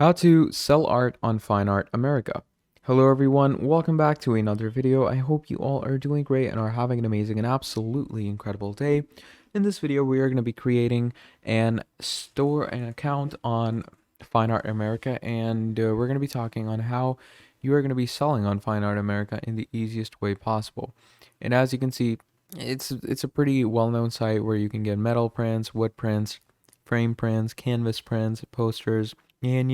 How to sell art on Fine Art America. Hello everyone, welcome back to another video. I hope you all are doing great and are having an amazing and absolutely incredible day. In this video, we are going to be creating an account on Fine Art America, and we're going to be talking on how you are going to be selling on Fine Art America in the easiest way possible. And as you can see, it's a pretty well-known site where you can get metal prints, wood prints, frame prints, canvas prints, posters, and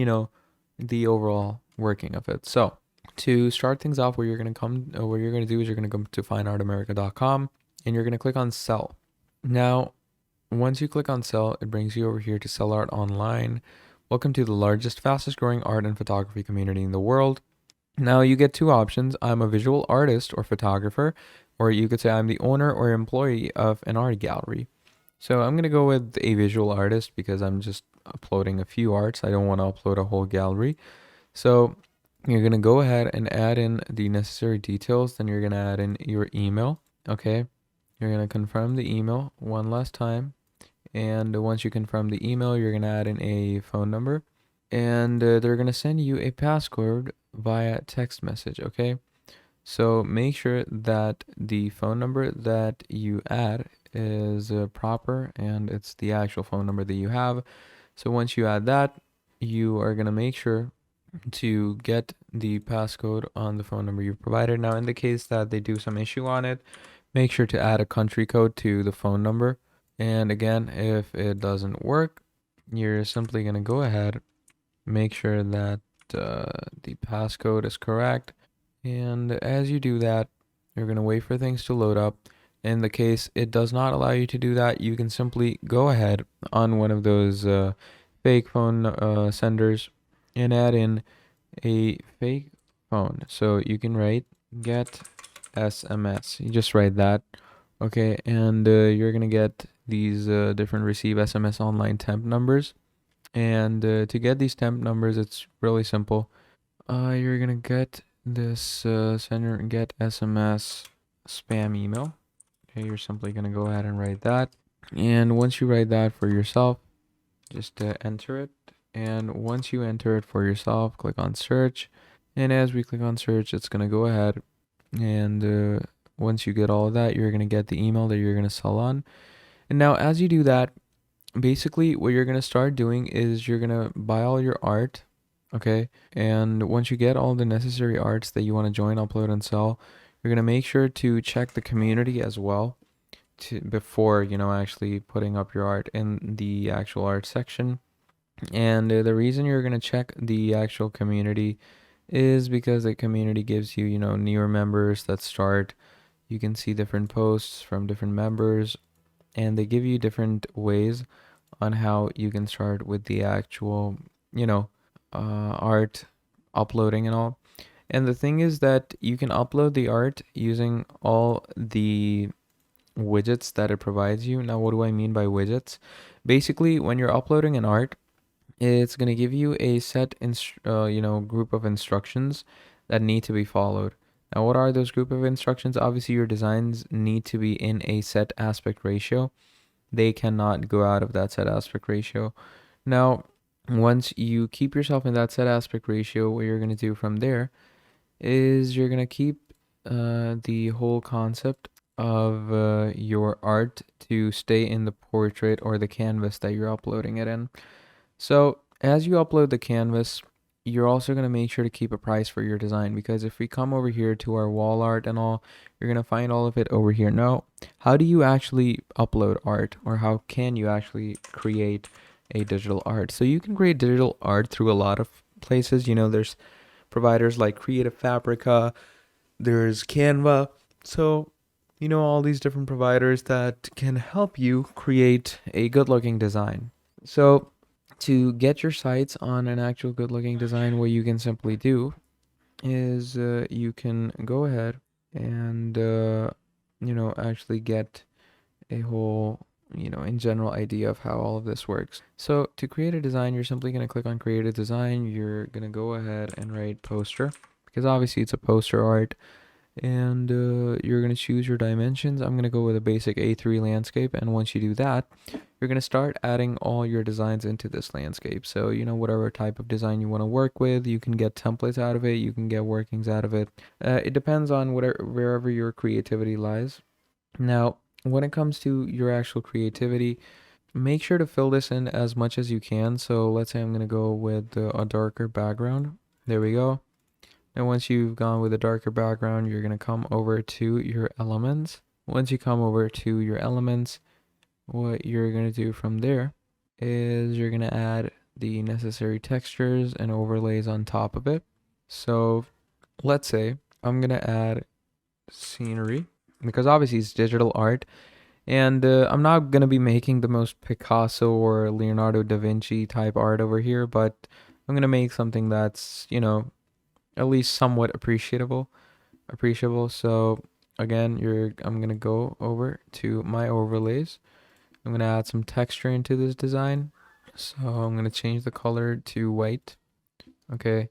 the overall working of it. So to start things off, what you're gonna do is you're gonna come to fineartamerica.com and you're gonna click on sell. Now, once you click on sell, it brings you over here to sell art online. Welcome to the largest, fastest growing art and photography community in the world. Now you get two options. I'm a visual artist or photographer, or you could say I'm the owner or employee of an art gallery. So I'm going to go with a visual artist because I'm just uploading a few arts. I don't want to upload a whole gallery. So you're going to go ahead and add in the necessary details. Then you're going to add in your email. Okay. You're going to confirm the email one last time. And once you confirm the email, you're going to add in a phone number. And they're going to send you a passcode via text message. Okay. So make sure that the phone number that you add is proper and it's the actual phone number that you have. So once you add that, you are going to make sure to get the passcode on the phone number you've provided. Now, in the case that they do some issue on it, make sure to add a country code to the phone number. And again, if it doesn't work, you're simply going to go ahead, make sure that the passcode is correct. And as you do that, you're going to wait for things to load up. In the case it does not allow you to do that, you can simply go ahead on one of those fake phone senders and add in a fake phone. So you can write get SMS. You just write that. Okay, and you're going to get these different receive SMS online temp numbers. And to get these temp numbers, it's really simple. You're going to get this sender get SMS spam email. Okay, you're simply going to go ahead and write that. And once you write that for yourself, just enter it. And once you enter it for yourself, click on search. And as we click on search, it's going to go ahead. And once you get all of that, you're going to get the email that you're going to sell on. And now as you do that, basically what you're going to start doing is you're going to buy all your art. Okay. And once you get all the necessary arts that you want to join, upload, and sell, you're going to make sure to check the community as well before, actually putting up your art in the actual art section. And the reason you're going to check the actual community is because the community gives you, newer members that start. You can see different posts from different members, and they give you different ways on how you can start with the actual, art uploading and all. And the thing is that you can upload the art using all the widgets that it provides you. Now, what do I mean by widgets? Basically, when you're uploading an art, it's going to give you a set group of instructions that need to be followed. Now, what are those group of instructions? Obviously, your designs need to be in a set aspect ratio. They cannot go out of that set aspect ratio. Now, once you keep yourself in that set aspect ratio, what you're going to do from there is you're going to keep the whole concept of your art to stay in the portrait or the canvas that you're uploading it in. So as you upload the canvas, you're also going to make sure to keep a price for your design, because if we come over here to our wall art and all, you're going to find all of it over here. Now, how do you actually upload art, or how can you actually create a digital art? So you can create digital art through a lot of places. There's providers like Creative Fabrica, there's Canva. So, all these different providers that can help you create a good looking design. So to get your sites on an actual good looking design, what you can simply do is you can go ahead and actually get a whole in general idea of how all of this works. So to create a design, you're simply going to click on create a design. You're going to go ahead and write poster, because obviously it's a poster art. and you're going to choose your dimensions. I'm going to go with a basic A3 landscape, and once you do that, you're going to start adding all your designs into this landscape. So, whatever type of design you want to work with, you can get templates out of it, you can get workings out of it. It depends on wherever your creativity lies. Now, when it comes to your actual creativity, make sure to fill this in as much as you can. So let's say I'm going to go with a darker background. There we go. And once you've gone with a darker background, you're going to come over to your elements. Once you come over to your elements, what you're going to do from there is you're going to add the necessary textures and overlays on top of it. So let's say I'm going to add scenery because obviously it's digital art. And I'm not going to be making the most Picasso or Leonardo da Vinci type art over here, but I'm going to make something that's, at least somewhat appreciable. So again, I'm going to go over to my overlays. I'm going to add some texture into this design. So I'm going to change the color to white. Okay.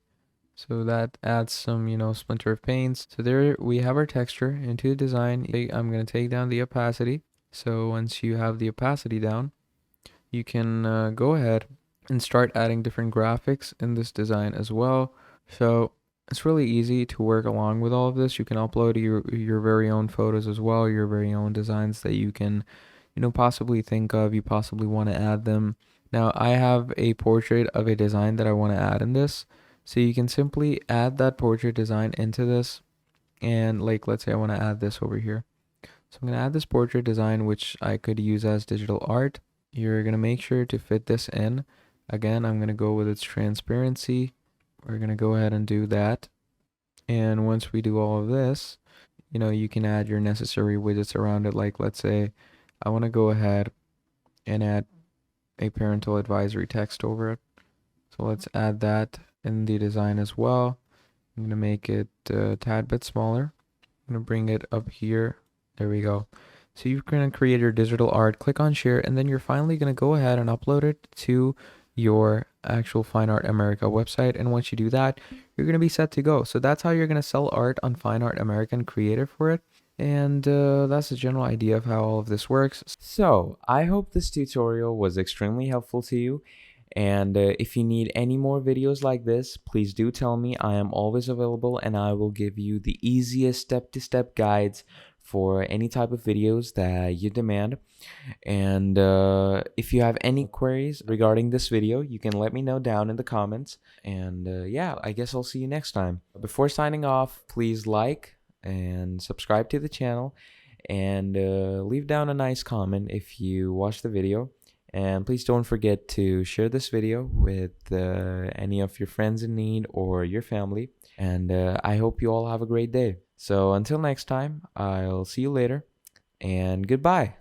So that adds some, splinter of paints. So there we have our texture into the design. I'm going to take down the opacity. So once you have the opacity down, you can go ahead and start adding different graphics in this design as well. So it's really easy to work along with all of this. You can upload your very own photos as well, your very own designs that you can, possibly think of. You possibly want to add them. Now I have a portrait of a design that I want to add in this. So you can simply add that portrait design into this. And like, let's say I want to add this over here. So I'm going to add this portrait design, which I could use as digital art. You're going to make sure to fit this in. Again, I'm going to go with its transparency. We're going to go ahead and do that. And once we do all of this, you can add your necessary widgets around it. Like, let's say I want to go ahead and add a parental advisory text over it. So let's add that in the design as well. I'm going to make it a tad bit smaller. I'm going to bring it up here. There we go. So you're going to create your digital art, click on share, and then you're finally going to go ahead and upload it to your actual Fine Art America website. And once you do that, you're going to be set to go. So that's how you're going to sell art on Fine Art America and create it for it. And that's the general idea of how all of this works. So, I hope this tutorial was extremely helpful to you. And if you need any more videos like this, please do tell me. I am always available and I will give you the easiest step-to-step guides for any type of videos that you demand. And if you have any queries regarding this video, you can let me know down in the comments. And yeah, I guess I'll see you next time. Before signing off, please like and subscribe to the channel and leave down a nice comment if you watch the video. And please don't forget to share this video with any of your friends in need or your family. And I hope you all have a great day. So until next time, I'll see you later and goodbye.